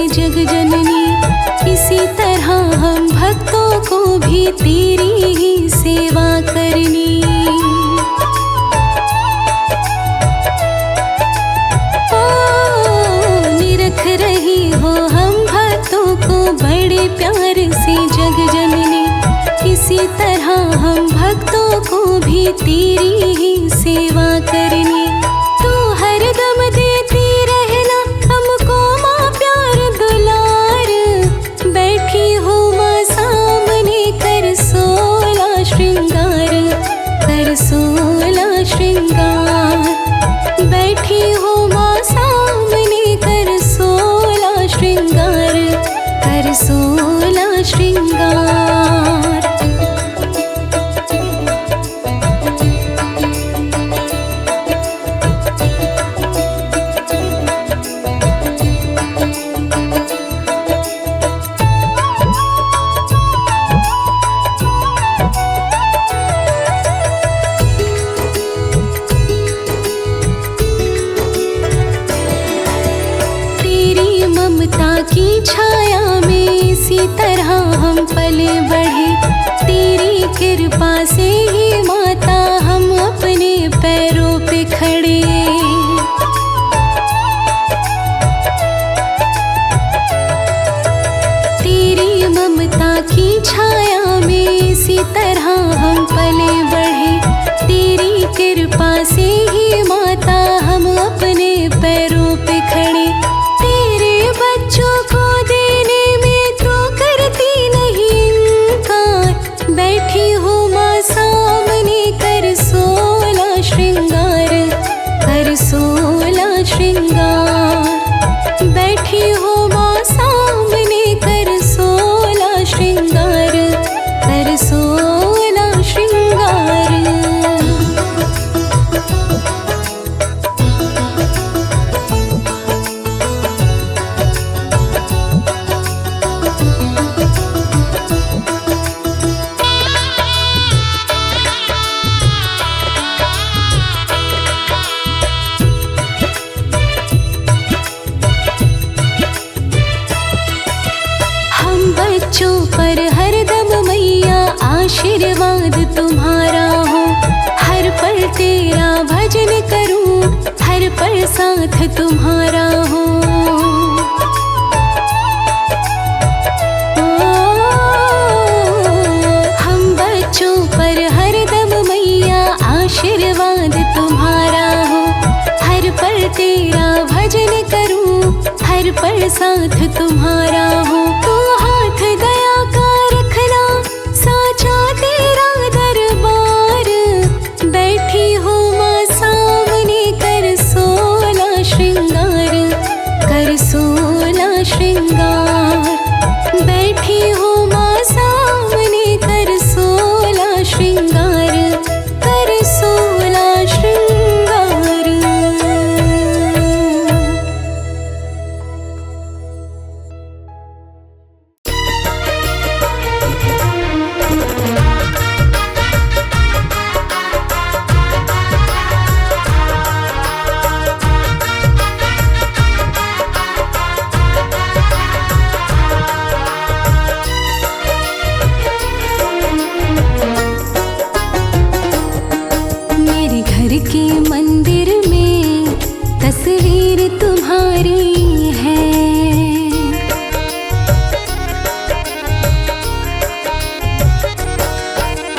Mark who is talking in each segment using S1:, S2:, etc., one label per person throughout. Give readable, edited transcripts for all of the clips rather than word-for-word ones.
S1: जग जननी, इसी तरह हम भक्तों को भी तेरी ही सेवा करनी। ओ निरख रही हो हम भक्तों को बड़े प्यार से जग जननी, इसी तरह हम भक्तों को भी तेरी ही सेवा करनी। तू हरदम देती रहना हमको माँ प्यार दुलार। बैठी हो माँ सामने कर सोला श्रृंगार, कर सोला श्रृंगार। बैठी हो माँ सामने कर सोला श्रृंगार, कर सोला श्रृंगार। ममता की छाया में इसी तरह हम पले बढ़े। तेरी कृपा से ही माता हम अपने पैरों पे खड़े। तेरी ममता की छाया में इसी तरह हम पले बढ़े। तेरी कृपा से ही माता हम अपने पैरों पे खड़े। बच्चों को देने में तो करती नहीं इनकार। बैठी हो माँ सामने कर सोला श्रृंगार, कर सोला श्रृंगार। बैठी हो माँ सामने कर सोला श्रृंगार, कर सोला श्रृंगार। बच्चों पर हरदम मैया आशीर्वाद तुम्हारा हो। हर पल तेरा भजन करूं, हर पल साथ तुम्हारा हो। हम बच्चों पर हरदम मैया आशीर्वाद तुम्हारा हो। हर पल तेरा भजन करूं, हर पल साथ तुम्हारा हो। तो हाथ दया का रखना साचा तेरा दरबार। बैठी हो माँ सामने कर सोला श्रृंगार, कर सोला श्रृंगार। बैठी हो माँ सामने कर सोला श्रृंगार, कर सोला श्रृंगार। के मंदिर में तस्वीर तुम्हारी है।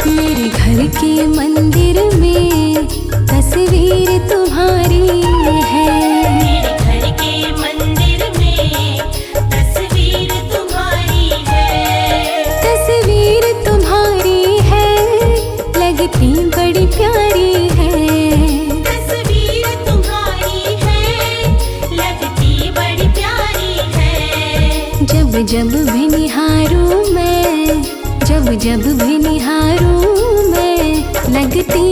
S1: मेरे घर के मंदिर में तस्वीर तुम्हारी है।
S2: मेरे घर के मंदिर में तस्वीर तुम्हारी है।
S1: तस्वीर तुम्हारी है, लगती बड़ी प्यारी है। जब भी निहारूं मैं, जब भी निहारूं मैं, लगती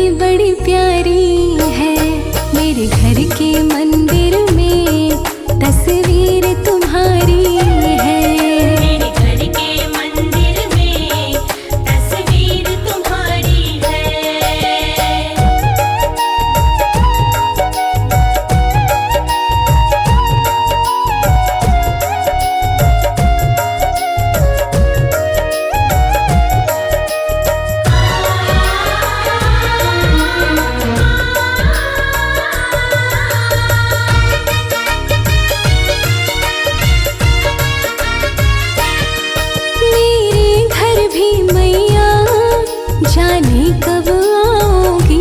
S1: जाने कब आओगी।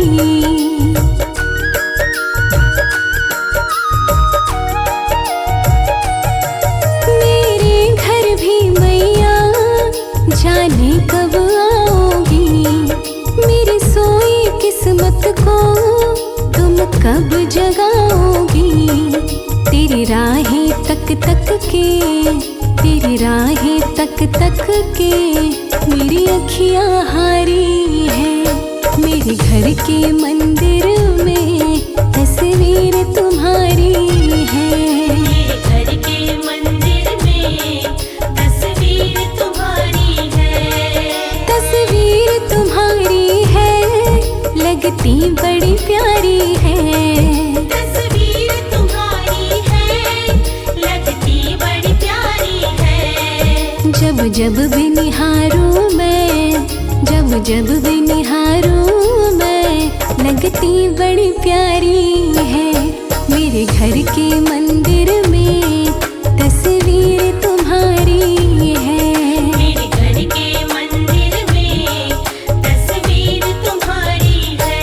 S1: मेरे घर भी मैया जाने कब आओगी। मेरी सोई किस्मत को तुम कब जगाओगी। तेरी राहें तक तक के, तेरी राहें तक तक के मेरी अखियां हारी है। मेरे घर के मंदिर में तस्वीर तुम्हारी है।
S2: मेरे घर के मंदिर में तस्वीर तुम्हारी है।
S1: तस्वीर तुम्हारी है, लगती बड़ी प्यारी है।
S2: तस्वीर तुम्हारी है, लगती बड़ी प्यारी है।
S1: जब जब भी निहारूं मैं, जब जब भी निहारूं मैं, लगती बड़ी प्यारी है। मेरे घर के मंदिर में तस्वीर तुम्हारी है।
S2: मेरे घर के मंदिर में तस्वीर तुम्हारी है।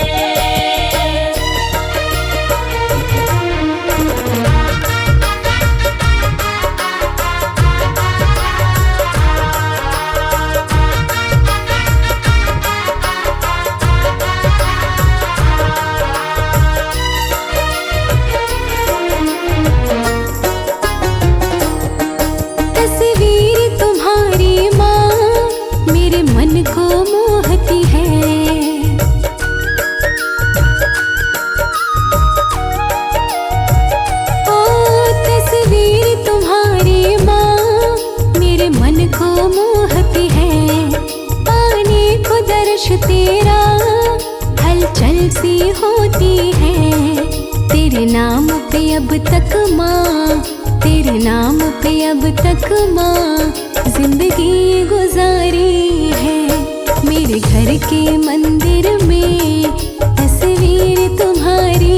S1: तस्वीर तुम्हारी माँ मेरे मन को मोहती है। ओ तस्वीर तुम्हारी माँ मेरे मन को मोहती है। पाने को दर्श तेरा हलचल सी होती है। तेरे नाम पे अब तक माँ, तेरे नाम पे अब तक माँ जिंदगी गुजारी है। मेरे घर के मंदिर में तस्वीर तुम्हारी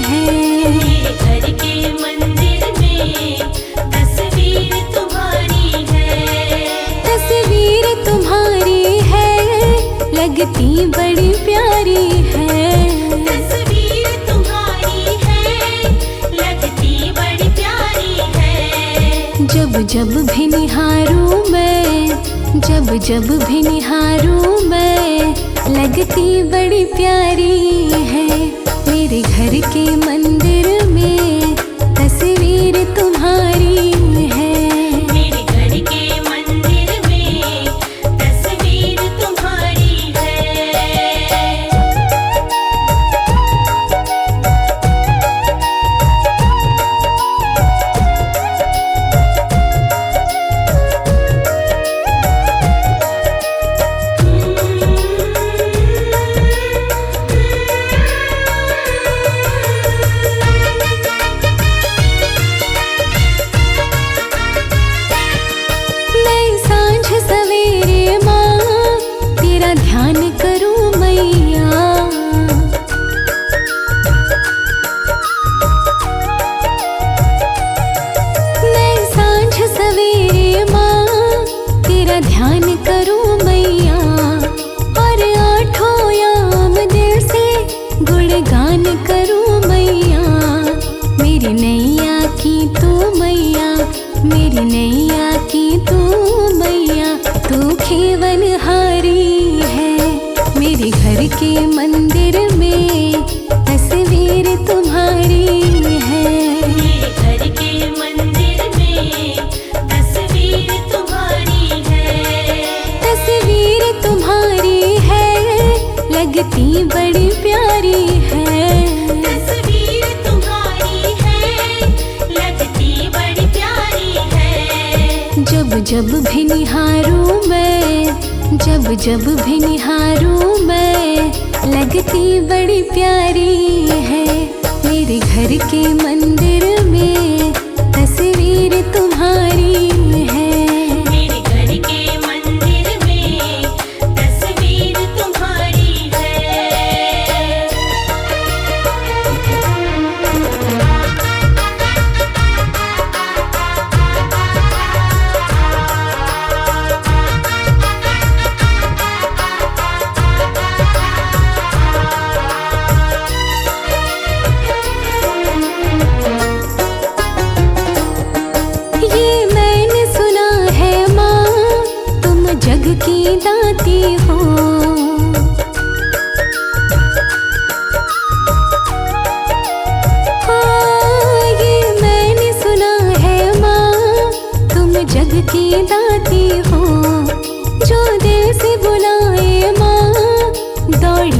S1: है।
S2: मेरे घर के मंदिर में तस्वीर तुम्हारी है।
S1: तस्वीर तुम्हारी है, लगती बड़ी प्यारी है।
S2: तस्वीर तुम्हारी है, लगती बड़ी प्यारी है।
S1: जब जब भी निहारूं मैं, जब जब भी निहारूं मैं, लगती बड़ी प्यारी है। मेरे घर के मंदिर में तस्वीर तुम्हारी है।
S2: मेरे घर के मंदिर में तस्वीर तुम्हारी है।
S1: मैं सांझ सवेरे माँ तेरा ध्यान करूं मैया। मैं सांझ सवेरे माँ तेरा ध्यान करूं मैया। और आठों याम दिल से गुणगान करूं मैया। मेरी नैया की तू मैया, मेरी नैया की तू मैया, तू खेवनहारी है। मेरे घर के मंदिर में तस्वीर तुम्हारी है।
S2: मेरे घर के मंदिर में तस्वीर तुम्हारी है।
S1: तस्वीर तुम्हारी है, लगती बड़ी प्यारी है।
S2: तस्वीर तुम्हारी है, लगती बड़ी प्यारी है।
S1: जब जब भी निहारूं मैं, जब जब भी निहारूं मैं, लगती बड़ी प्यारी है। मेरे घर के मंदिर में तस्वीर तुम्हारी है।
S2: मेरे घर के मंदिर में तस्वीर तुम्हारी है।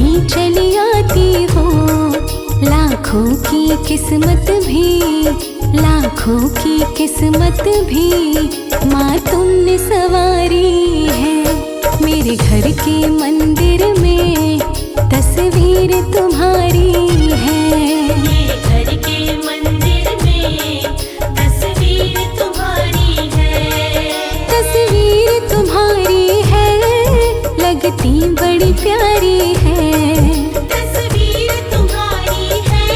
S1: ही चली आती हो। लाखों की किस्मत भी, लाखों की किस्मत भी माँ तुमने सवारी है। मेरे घर के मंदिर में तस्वीर तुम्हारी है।
S2: मेरे घर के मंदिर में तस्वीर तुम्हारी है।
S1: तस्वीर तुम्हारी है, लगती बड़ी प्यारी है।
S2: तस्वीर तुम्हारी है,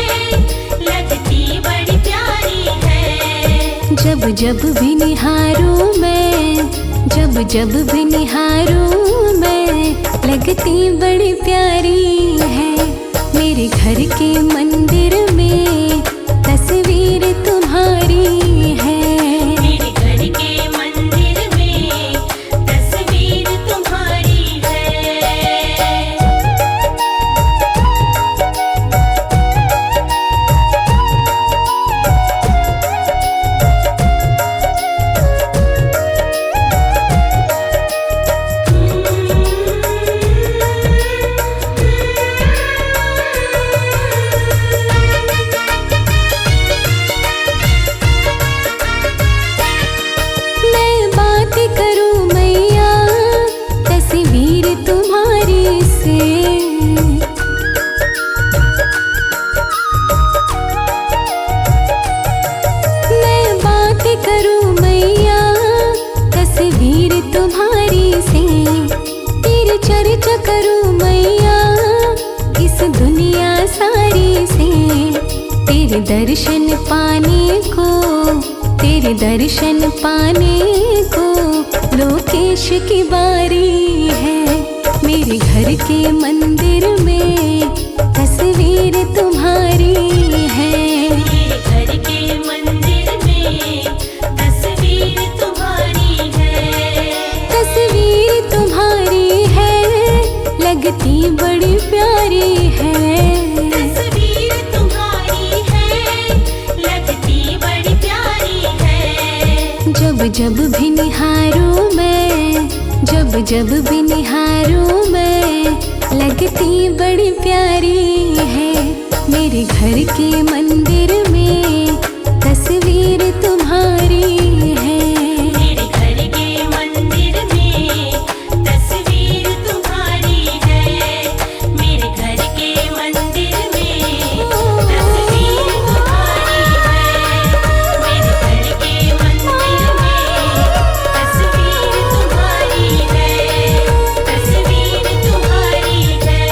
S2: लगती बड़ी प्यारी है।
S1: जब जब भी निहारूं मैं, जब जब भी निहारूं मैं, लगती बड़ी प्यारी है। मेरे घर के मंदिर में तस्वीर तुम्हारी है।
S2: मेरे घर के मंदिर में तस्वीर तुम्हारी है।
S1: मैं बात करूं मैया तस्वीर तुम्हारी से। मैं बात करूं मैया तस्वीर तुम्हारी से। तेरी चर्चा करूं मैया इस दुनिया सारी से। तेरे दर्शन पाने को, तेरे दर्शन पाने को लोकेश की बारी है। मेरे घर के मंदिर में तस्वीर तुम्हारी है।
S2: मेरे घर के मंदिर में तस्वीर तुम्हारी है।
S1: तस्वीर तुम्हारी है, लगती बड़ी प्यारी है।
S2: तस्वीर तुम्हारी है, लगती बड़ी प्यारी है।
S1: जब जब भी निहारूं मैं, जब जब भी निहारूं मैं, लगती बड़ी प्यारी है। मेरे घर के मंदिर में तस्वीर तुम्हारी है।
S2: मेरे घर के मंदिर में तस्वीर तुम्हारी है। मेरे घर के मंदिर में तस्वीर तुम्हारी है। मेरे घर के मंदिर में तस्वीर तुम्हारी है। तस्वीर तुम्हारी है।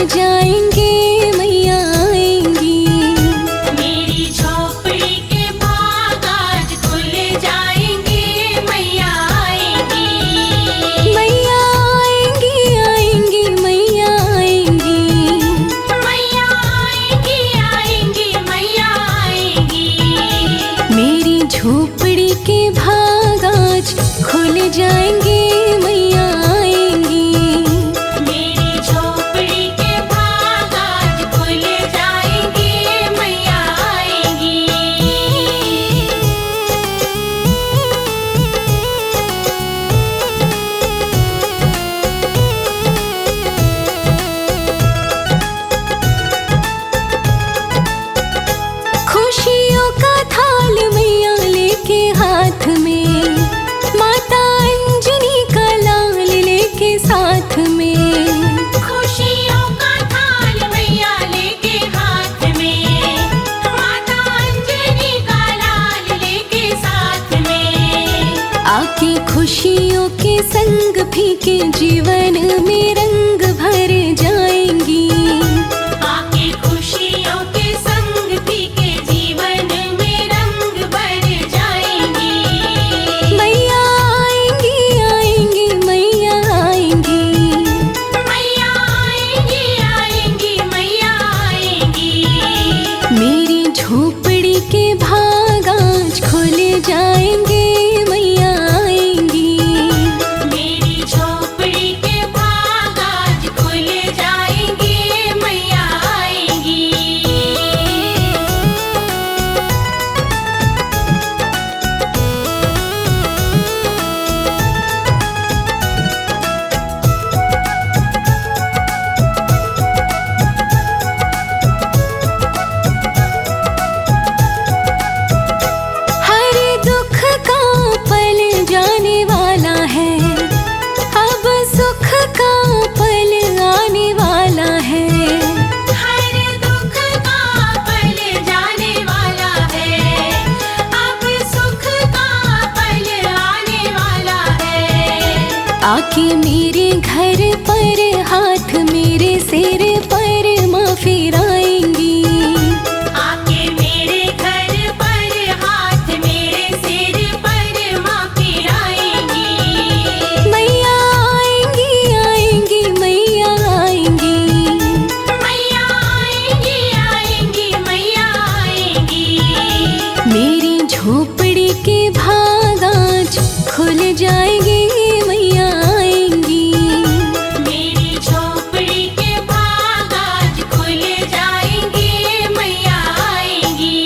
S1: जाएंगे मैया आएंगी।
S2: मेरी झोपड़ी के भाग आज खुल जाएंगे, मैया आएंगी।
S1: मैया आएंगी आएंगी मैया आएंगी।
S2: मैया आएंगी आएंगी मैया आएंगी।
S1: मेरी झोपड़ी के भाग आज खुल जाएंगे मैया आएंगी।
S2: मेरी झोपड़ी के भाग आज खुल जाएंगे, मैया आएंगी।
S1: खुशियों का थाल मैया लेके हाथ में, माता अंजनी का लाल लेके साथ में।
S2: खुशियों का थाल मैया लेके हाथ में, माता अंजनी का लाल लेके साथ में।
S1: आके खुशियों के संग फीके जीवन में रंग भर जाएंगी।
S2: आके खुशियों के संग फीके जीवन में रंग भर जाएंगी।
S1: मैया आएंगी आएंगी मैया आएंगी।
S2: मैया आएंगी आएंगी मैया आएंगी।
S1: मेरी झोपड़ी के भाग आज खुल जाएंगे मैया आएंगी।
S2: मेरी झोपड़ी के भाग आज खुल जाएंगे, मैया आएंगी।
S1: हर दुख का पल जाने वाला है, अब सुख का पल आने वाला है।
S2: हर दुख का पल जाने वाला है, अब सुख का पल आने वाला है।
S1: आके मेरे घर पर हाथ मेरे सिर पर माँ फिराएंगी।
S2: आके मेरे घर पर हाथ मेरे सिर पर माँ फिराएंगी।
S1: मैया आएंगी आएंगी मैया आएंगी।
S2: मैया आएंगी आएंगी मैया आएंगी।
S1: मेरी झोपड़ी के भाग आज खुल जाएंगे मैया आएंगी।
S2: मेरी झोपड़ी के भाग आज खुल जाएंगे, मैया आएंगी।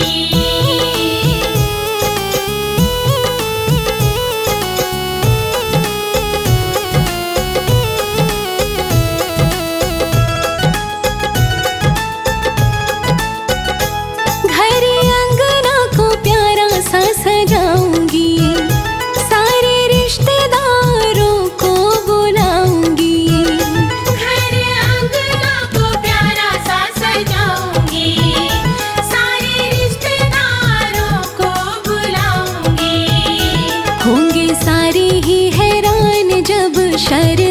S1: घर अंगना को प्यारा सा सजाऊंगी, सारे रिश्तेदारों को बुलाऊंगी।
S2: घर अंगना को प्यारा सा सजाऊंगी, सारे रिश्तेदारों को बुलाऊंगी।
S1: होंगे सारे ही हैरान जब शर